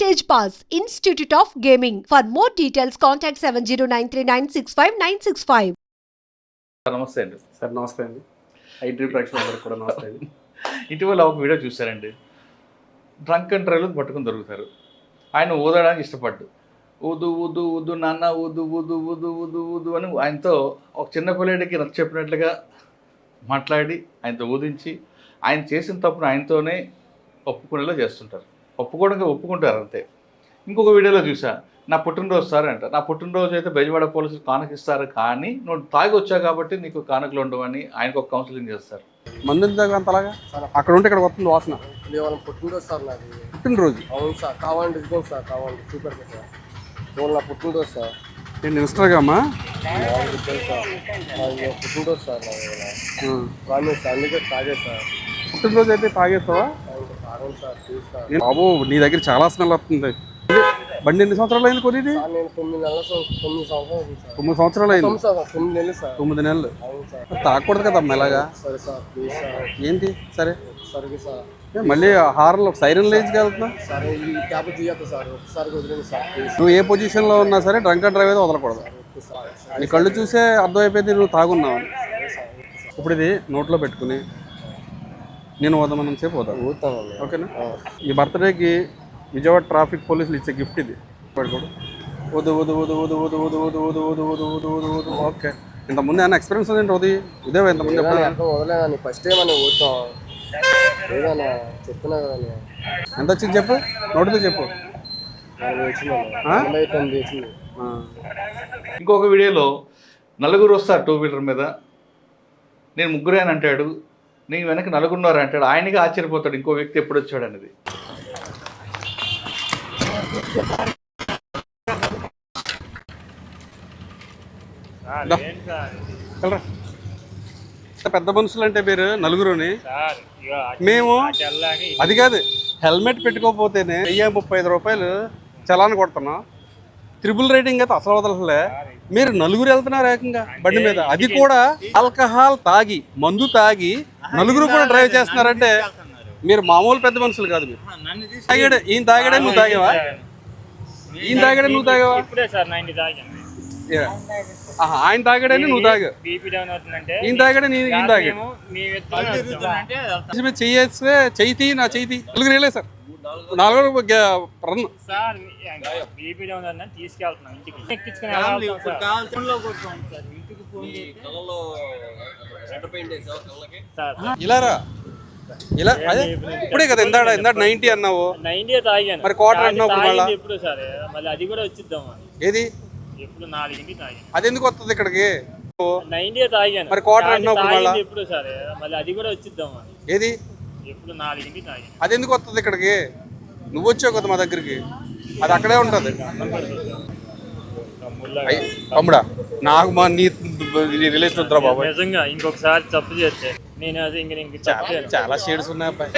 Stage Pass, Institute of Gaming. For more details, contact 7093965965965. నమస్తే అండి. Sir నమస్తే అండి. ఐడ్రీ ప్రేక్షకులందరికీ కూడా నమస్తే అండి. ఇటీవల ఒక వీడియో చూశారండి. డ్రంక్ అండ్ డ్రైవ్లో పట్టుకుని దొరుకుతారు. ఆయన ఊదడానికి ఇష్టపడ్డు. ఊదు ఊదు ఊదు నాన్న ఊదు ఊదు ఊదు ఊదు ఊదు అని ఆయనతో ఒక చిన్న పిల్లడికి నచ్చ చెప్పినట్లుగా మాట్లాడి ఆయనతో ఊదించి ఆయన చేసిన తప్పును ఆయనతోనే ఒప్పుకునేలా చేస్తుంటారు. ఒప్పుకుంటారు అంతే. ఇంకొక వీడియోలో చూసా, నా పుట్టినరోజు సార్ అంట. నా పుట్టినరోజు అయితే బెజవాడ పోలీసులు కానుకిస్తారు, కానీ నువ్వు తాగి వచ్చావు కాబట్టి నీకు కానుకలు ఉండవని ఆయనకు ఒక కౌన్సిలింగ్ చేస్తారు. మందు తాగు అంతలాగా అక్కడ ఉంటే ఇక్కడ వస్తుంది వాసన. పుట్టినరోజు సార్ నాది. పుట్టినరోజు? అవును సార్. కావాలంటే ఇదిగోండి సార్, కావాలంటే సూపర్ సార్. నా పుట్టినరోజు సార్. నేను ఇన్స్టాగ్రామా సార్ పుట్టినరోజు సార్ ప్రామిస్ సార్, అందుకే తాగే సార్. పుట్టినరోజు అయితే తాగేస్తావా? తాగండి సార్, ప్లీజ్ సార్. బాబు నీ దగ్గర చాలా స్మెల్ వస్తుంది. బండి ఎన్ని సంవత్సరాలు అయింది కొనేది? నేను 9 సంవత్సరాలు అయింది సార్. 9 సంవత్సరాలు అయింది. 9 నెలలు సార్. 9 నెలలు. అవును సార్. తాగకూడదు కదా ఎలాగా? సరే సార్, ప్లీజ్ సార్. ఏంటి సరే సరే సార్. మళ్ళీ హార్న్లో సైరన్ లేజ్కి వెళ్తున్నా. సరే ఈ క్యాబ్ తీయద్దు సార్, ఒకసారి వదిలేండి సార్, ప్లీజ్. నువ్వు ఏ పొజిషన్లో ఉన్నా సరే డ్రంక్ అండ్ డ్రైవ్ అయితే వదలకూడదు. నీ కళ్ళు చూసే అర్థమైపోయింది నువ్వు తాగున్నావు. ఇప్పుడు ఇది నోట్లో పెట్టుకుని నేను వదమన్నం సేపు పోతాను. ఓకేనా? ఈ బర్త్డేకి విజయవాడ ట్రాఫిక్ పోలీసులు ఇచ్చే గిఫ్ట్ ఇది. పడుకోడు. వద్దు వద్దు వద్దు వద్దు వద్దు వద్దు వద్దు వద్దు వద్దు వద్దు వద్దు వద్దు వద్దు. ఓకే. ఇంతకుముందు ఏమైనా ఎక్స్పీరియన్స్ ఉందండి? ఇదే ఇంతకుముందు వదలేదని ఫస్ట్ టైం అని ఊరుతాం ఏదన్నా చెప్తున్నా కదా. ఎంత వచ్చింది చెప్పు, నోటితో చెప్పు. ఇంకొక వీడియోలో నలుగురు వస్తారు టూ వీలర్ మీద, నేను ముగ్గురే అని అంటాడు. నేను వెనక నలుగురున్నారు అంటాడు. ఆయనగా ఆశ్చర్యపోతాడు ఇంకో వ్యక్తి ఎప్పుడు వచ్చాడు అనేది. పెద్ద మనుషులు అంటే మీరు నలుగురుని, మేము అది కాదు హెల్మెట్ పెట్టుకోకపోతేనే 1035 రూపాయలు చలాన్ కొడుతున్నాం. ట్రిపుల్ రైడింగ్ అయితే అసలు వదలలే. మీరు నలుగురు వెళ్తున్నారు ఏకంగా బండి మీద, అది కూడా ఆల్కహాల్ తాగి మందు తాగి నలుగురు కూడా డ్రైవ్ చేస్తున్నారంటే మీరు మామూలు పెద్ద మనుషులు కాదు. మీరు తాగాడే, ఈయన తాగాడే, నువ్వు తాగావా? ఈయన తాగాడే, నువ్వు తాగావా? ఆయన తాగాడని నువ్వు తాగా, ఈయన తాగాడే, ఈయన తాగాడు. చెయ్యేస్తే చెయ్యి నా చెయ్యి నలుగురు వెళ్ళే సార్. 4 రన్ ఇలారా ఇలా అదే ఇప్పుడే కదా ఇందాడ 90 అన్నావు, 90 తాగాను మరి క్వార్టర్ అన్నావు. ఎప్పుడు సరే మళ్ళీ అది కూడా వచ్చిద్దాం. ఏది ఎప్పుడు 4కి తాగాను, అది ఎందుకు వస్తుంది ఇక్కడికి? 90 తాగాను, మరి క్వార్టర్ అన్నావు. ఎప్పుడు సరే మళ్ళీ అది కూడా వచ్చిద్దాం. ఏది ఎప్పుడు 4కి తాగాను, అది ఎందుకు వస్తుంది ఇక్కడికి? నువ్వు వచ్చావు కదా మా దగ్గరికి, అది అక్కడే ఉంటుంది. తమ్ముడా నాకు మా నీ రిలేషన్ వద్దురా బాబు. నిజంగా ఇంకొకసారి తప్పు చేస్తే నేను అది చాలా షేడ్స్ ఉన్నాయి అబ్బాయి.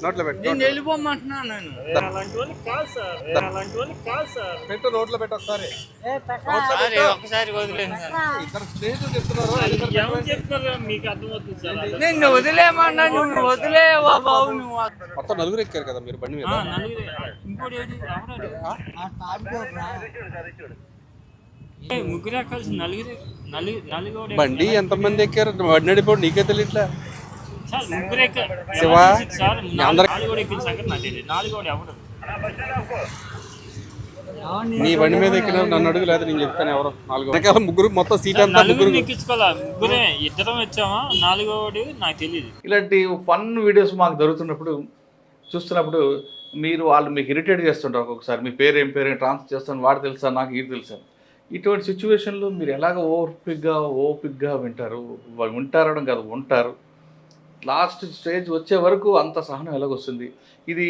నోట్లో పెట్టు, పెట్టు నోట్లో పెట్టు ఒకసారి. మీకు అర్థమవుతుంది సార్. మొత్తం నలుగురు ఎక్కారు కదా మీరు బండి మీద. ముగ్గురు కలిసి నలుగురు బండి ఎంతమంది ఎక్కారు? బండి నడిపోడు నీకే తెలియట్లే. శివ నీ బండి మీద ఎక్కిన నన్ను అడుగు, లేదా నేను చెప్తాను ఎవరో. 4 ముగ్గురు మొత్తం సీట్ అంతా ముగ్గురే ఇద్దరం వచ్చామా, 4వది నాకు తెలియదు. ఇలాంటి ఫన్ వీడియోస్ మాకు దొరుకుతున్నప్పుడు చూస్తున్నప్పుడు వాళ్ళు మీకు ఇరిటేట్ చేస్తుంటారు. ఒక్కొక్కసారి మీ పేరు ఏం ట్రాన్స్ఫర్ చేస్తాను, వాడు తెలుసా నాకు ఇది తెలుసా. ఇటువంటి సిచ్యువేషన్లో మీరు ఎలాగ ఓపిక్గా వింటారడం కాదు, ఉంటారు. లాస్ట్ స్టేజ్ వచ్చే వరకు అంత సహనం ఎలాగొస్తుంది? ఇది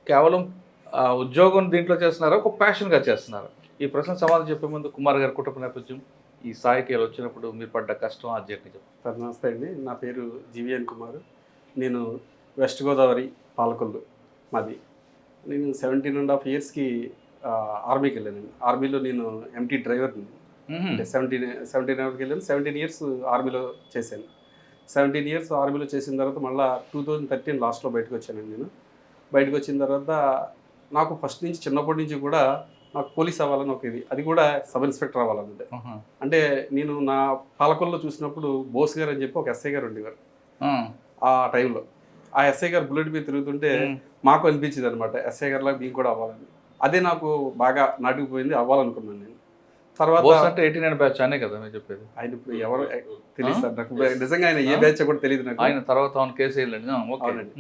కేవలం ఉద్యోగం దీంట్లో చేస్తున్నారా, ఒక ప్యాషన్గా చేస్తున్నారు? ఈ ప్రశ్న సమాధానం చెప్పే ముందు కుమార్ గారి కుటుంబ నేపథ్యం, ఈ స్థాయికి వచ్చినప్పుడు మీరు పడ్డ కష్టం, ఆ జర్నీ చెప్పండి. నమస్తే అండి, నా పేరు జీవీఎన్ కుమార్. నేను వెస్ట్ గోదావరి పాలకొల్లు మాది. నేను 17.5 yearsకి ఆర్మీకి వెళ్ళాను. ఆర్మీలో నేను ఎంటీ డ్రైవర్ని. అంటే 17 వెళ్ళాను. 17 years ఆర్మీలో చేశాను. 17 years ఆర్మీలో చేసిన తర్వాత మళ్ళీ 2013 లాస్ట్లో బయటకు వచ్చానండి. నేను బయటకు వచ్చిన తర్వాత నాకు ఫస్ట్ నుంచి చిన్నప్పటి నుంచి కూడా నాకు పోలీస్ అవ్వాలని ఒక ఇది, అది కూడా సబ్ ఇన్స్పెక్టర్ అవ్వాలన్నది. అంటే నేను నా పాలకొల్లో చూసినప్పుడు బోస్ గారు అని చెప్పి ఒక ఎస్ఐ గారు ఉండేవారు ఆ టైంలో. ఆ ఎస్ఐ గారు బుల్లెట్ మీద తిరుగుతుంటే మాకు అనిపించింది అనమాట, ఎస్ఐ గారిలా మేము కూడా అవ్వాలని. అదే నాకు బాగా నాటుకుపోయింది, అవ్వాలనుకున్నాను నేను. తర్వాత అంటే 89 బ్యాచ్ అనే కదా మీరు చెప్పేది. ఆయన ఇప్పుడు ఎవరు తెలియదు సార్ నాకు, నిజంగా ఆయన ఏ బ్యాచ్ కూడా తెలియదు నాకు. ఆయన తర్వాత కేసు వేయాలండి. అవునండి.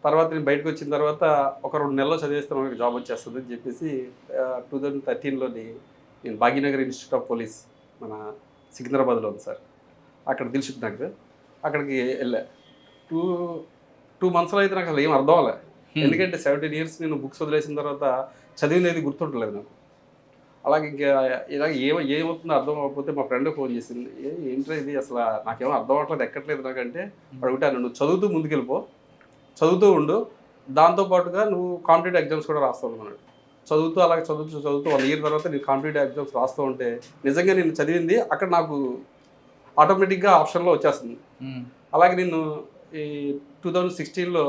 తర్వాత నేను బయటకు వచ్చిన తర్వాత ఒక 2 నెలల్లో చదివేస్తే మనకి జాబ్ వచ్చేస్తుంది అని చెప్పేసి 2013లోని నేను భాగ్యనగర్ ఇన్స్టిట్యూట్ ఆఫ్ పోలీస్ మన సికింద్రాబాద్లో ఉంది సార్, అక్కడ దిల్సుఖ్ నగర్, అక్కడికి వెళ్ళా. 2 monthsలో అయితే నాకు అసలు ఏం అర్థం అవ్వలే. ఎందుకంటే 17 years నేను బుక్స్ వదిలేసిన తర్వాత చదివినది గుర్తుంటలేదు నాకు. అలాగే ఇంకా ఇలాగ ఏమవుతుందో అర్థం అవ్వకపోతే మా ఫ్రెండ్ ఫోన్ చేసింది, ఏంటో ఇది అసలు నాకేమో అర్థం అవ్వట్లేదు, ఎక్కట్లేదు నాకంటే. అడుగుతాను, నువ్వు చదువుతూ ముందుకెళ్ళిపో, చదువుతూ ఉండు, దాంతోపాటుగా నువ్వు కాంపిటేటివ్ ఎగ్జామ్స్ కూడా రాస్తావు అన్నాడు. చదువుతూ అలాగే చదువుతూ 1 year తర్వాత నేను కాంపిటేటివ్ ఎగ్జామ్స్ రాస్తూ ఉంటే నిజంగా నేను చదివింది అక్కడ నాకు ఆటోమేటిక్గా ఆప్షన్లో వచ్చేస్తుంది. అలాగే నేను ఈ 2016లో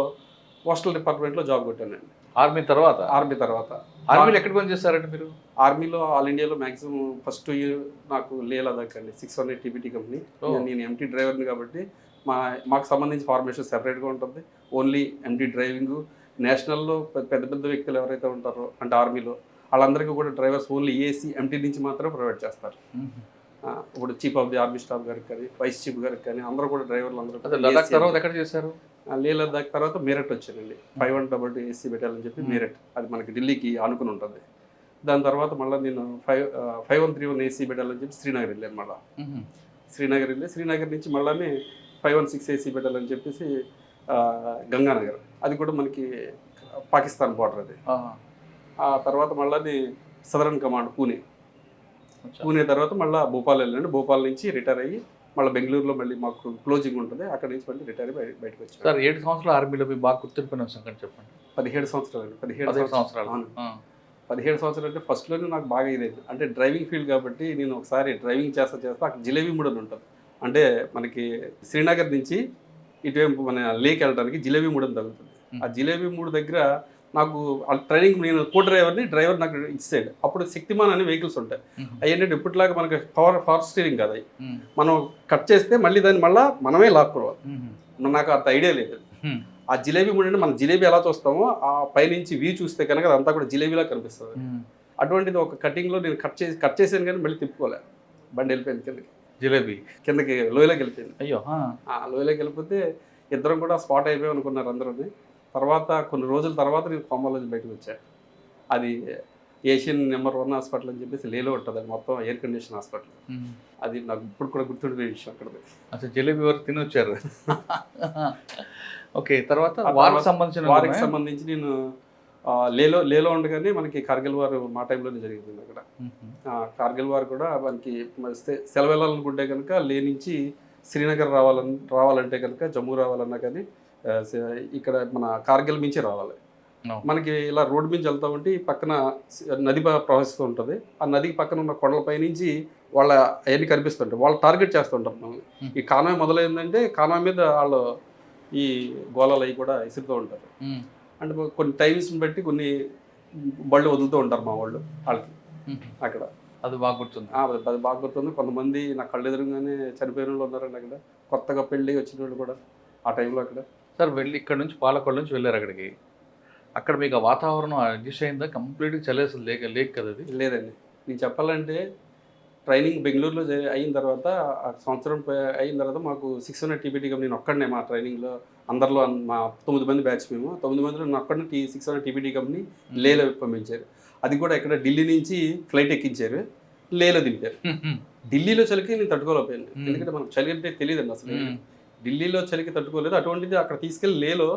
పోస్టల్ డిపార్ట్మెంట్లో జాబ్ కొట్టానండి. ఆర్మీ తర్వాత ఆర్మీలో ఎక్కడ పని చేస్తారంటే మీరు? ఆర్మీలో ఆల్ ఇండియాలో మ్యాక్సిమం ఫస్ట్ ఇయర్ నాకు లే లదాఖ్ అండి, 600 TPT కంపెనీ. నేను ఎంటీ డ్రైవర్ని కాబట్టి మాకు సంబంధించి ఫార్మేషన్ సెపరేట్గా ఉంటుంది. Only empty driving. నేషనల్లో పెద్ద పెద్ద వ్యక్తులు ఎవరైతే ఉంటారో అంటే ఆర్మీలో వాళ్ళందరికీ కూడా డ్రైవర్స్ ఓన్లీ ఏసీ ఎంటీ నుంచి మాత్రమే ప్రొవైడ్ చేస్తారు. ఇప్పుడు chief of the army staff గారికి కానీ వైస్ చీఫ్ గారికి కానీ అందరూ కూడా డ్రైవర్లు అందరూ. లదాఖ్ తర్వాత ఎక్కడ చేశారు? లే లదాఖ్ తర్వాత మీరట్ వచ్చానండి, 5122 AC పెట్టాలని చెప్పి మీరట్, అది మనకి ఢిల్లీకి ఆనుకుని ఉంటుంది. దాని తర్వాత మళ్ళీ నేను 5131 AC పెట్టాలని చెప్పి శ్రీనగర్ వెళ్ళాను. మళ్ళీ శ్రీనగర్ నుంచి మళ్ళీ 516 AC పెట్టాలని చెప్పేసి గంగానగర్, అది కూడా మనకి పాకిస్తాన్ బార్డర్ అది. ఆ తర్వాత మళ్ళీ సదరన్ కమాండ్ పూణే తర్వాత మళ్ళీ భోపాల్ వెళ్ళండి. భోపాల్ నుంచి రిటైర్ అయ్యి మళ్ళీ బెంగళూరులో మళ్ళీ మాకు క్లోజింగ్ ఉంటుంది, అక్కడ నుంచి మళ్ళీ రిటైర్ అయ్యి బయటకు వచ్చాను. సార్ 7 సంవత్సరాలు ఆర్మీలో మీ బాగా గుర్తింపున సంగతి చెప్పండి. 17 సంవత్సరాలు 17 సంవత్సరాలు అంటే ఫస్ట్లోనే నాకు బాగా ఇదైంది. అంటే డ్రైవింగ్ ఫీల్డ్ కాబట్టి నేను ఒకసారి డ్రైవింగ్ చేస్తా అక్కడ జిలేబీ మూడ్ అని ఉంటుంది. అంటే మనకి శ్రీనగర్ నుంచి ఇటువైపు మన లేక్ వెళ్ళడానికి జిలేబీ మూడ్ అని తగ్గుతుంది. ఆ జిలేబీ మూడ్ దగ్గర నాకు ట్రైనింగ్, నేను కో డ్రైవర్ నాకు ఇచ్చాడు. అప్పుడు శక్తిమాన్ అనే వెహికల్స్ ఉంటాయి. అవి ఏంటంటే ఇప్పటిలాగా మనకి పవర్ స్టీరింగ్ కదా, అవి మనం కట్ చేస్తే మళ్ళీ దాన్ని మళ్ళీ మనమే లాక్కోవాలి. నాకు అంత ఐడియా లేదు. ఆ జిలేబీ మూడు అంటే మనం జిలేబీ ఎలా చూస్తామో ఆ పైనుంచి వ్యూ చూస్తే కనుక అదంతా కూడా జిలేబీలా కనిపిస్తుంది. అటువంటిది ఒక కటింగ్లో నేను కట్ చేసాను కానీ మళ్ళీ తిప్పుకోలే, బండి వెళ్ళిపోయింది కిందకి లోయలోకి వెళ్ళిపోయింది. అయ్యో, లోయలోకి వెళ్ళిపోతే ఇద్దరం కూడా స్పాట్ అయిపోయాం అనుకున్నారు అందరూ. తర్వాత కొన్ని రోజుల తర్వాత నేను కొమ్మల నుంచి బయటకు వచ్చా. అది ఏషియన్ నెంబర్ 1 హాస్పిటల్ అని చెప్పేసి లేలో ఉంటుంది, అది మొత్తం ఎయిర్ కండిషన్ హాస్పిటల్. అది నాకు ఇప్పుడు కూడా గుర్తుండిపోయే విషయం. అక్కడ అసలు జిలేబీ వరకు తిని వచ్చారు. ఓకే, తర్వాత వారికి సంబంధించి నేను లేలో ఉండగానే మనకి కార్గిల్ వార్ మా టైంలోనే జరిగింది. అక్కడ కార్గిల్ వార్ కూడా మనకి సెలవు వెళ్ళాలనుకుంటే కనుక లే నుంచి శ్రీనగర్ రావాలంటే కనుక జమ్మూ రావాలన్నా కానీ ఇక్కడ మన కార్గిల్ మించి రావాలి. మనకి ఇలా రోడ్డు మించి వెళ్తా ఉంటే పక్కన నది ప్రవహిస్తూ ఉంటుంది. ఆ నదికి పక్కన ఉన్న కొండలపై నుంచి వాళ్ళ అవన్నీ కనిపిస్తుంటాయి, వాళ్ళు టార్గెట్ చేస్తుంటారు మనల్ని. ఈ కాన్వాయ్ మొదలైందంటే కాన్వాయ్ మీద వాళ్ళు ఈ గోళాలు అవి కూడా ఇసురుతూ ఉంటారు. అంటే కొన్ని టైమ్స్ని బట్టి కొన్ని బళ్ళు వదులుతూ ఉంటారు మా వాళ్ళు వాళ్ళకి అక్కడ. అది బాగా గుర్తుంది. అది బాగా గుర్తుంది. కొంతమంది నా కళ్ళు ఎదురుగానే చనిపోయిన వాళ్ళు ఉన్నారండి అక్కడ, కొత్తగా పెళ్ళి వచ్చిన వాళ్ళు కూడా ఆ టైంలో అక్కడ. సార్ వెళ్ళి ఇక్కడ నుంచి పాలకొండ నుంచి వెళ్ళారు అక్కడికి. అక్కడ మీకు ఆ వాతావరణం అడ్జస్ట్ అయిందా? కంప్లీట్గా చలేస్తుంది లేక కదా అది? లేదండి, నేను చెప్పాలంటే ట్రైనింగ్ బెంగళూరులో అయిన తర్వాత సంవత్సరం అయిన తర్వాత మాకు 600 TPT కంపెనీ నేను ఒక్కడనే మా ట్రైనింగ్లో అందరిలో మా 9 మంది బ్యాచ్, మేము 9 మందిలో నేను ఒక్కడనే 600 TPT కంపెనీ లేలో పంపించారు. అది కూడా ఇక్కడ ఢిల్లీ నుంచి ఫ్లైట్ ఎక్కించారు, లేలో దింపారు. ఢిల్లీలో చలికి నేను తట్టుకోలేకపోయాను, ఎందుకంటే మనకు చలి అంటే తెలియదండి అసలు. ఢిల్లీలో చలికి తట్టుకోలేదు. అటువంటిది అక్కడ తీసుకెళ్ళి లేలో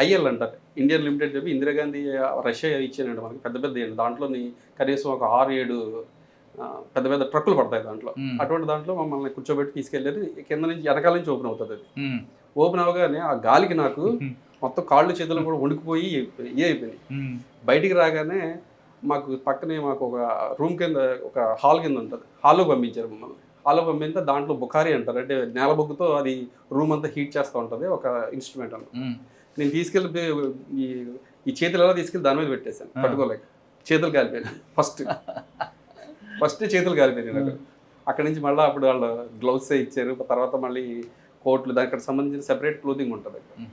ఐఎల్ అంటారు, ఇండియన్ లిమిటెడ్ చెప్పి ఇందిరాగాంధీ రష్యా ఇచ్చానండి మనకి పెద్ద పెద్ద. దాంట్లోని కనీసం ఒక 6-7 పెద్ద పెద్ద ట్రక్కులు పడతాయి దాంట్లో. అటువంటి దాంట్లో మమ్మల్ని కూర్చోబెట్టి తీసుకెళ్ళారు. కింద నుంచి వెనకాల నుంచి ఓపెన్ అవుతుంది. అది ఓపెన్ అవ్వగానే ఆ గాలికి నాకు మొత్తం కాళ్ళు చేతులు కూడా వణికిపోయి అయిపోయినాయి. బయటికి రాగానే మాకు పక్కనే మాకు ఒక రూమ్ కింద ఒక హాల్ కింద ఉంటుంది, హాల్లో పంపించారు మమ్మల్ని. హాల్లో పంపితే దాంట్లో బుఖారీ అంటారు, అంటే నేల బొగ్గుతో అది రూమ్ అంతా హీట్ చేస్తూ ఉంటుంది ఒక ఇన్స్ట్రుమెంట్ అన్న. నేను తీసుకెళ్ళి ఈ ఈ చేతులు ఎలా తీసుకెళ్ళి దాని మీద పెట్టేశాను పట్టుకోలేక చేతులు కాలిపోయాను ఫస్ట్ చేతులు కాలిపోయాయి నాకు. అక్కడి నుంచి మళ్ళీ అప్పుడు వాళ్ళు గ్లౌస్ ఇచ్చారు, తర్వాత మళ్ళీ కోట్లు, దానికి సంబంధించిన సెపరేట్ క్లోతింగ్ ఉంటుంది అక్కడ.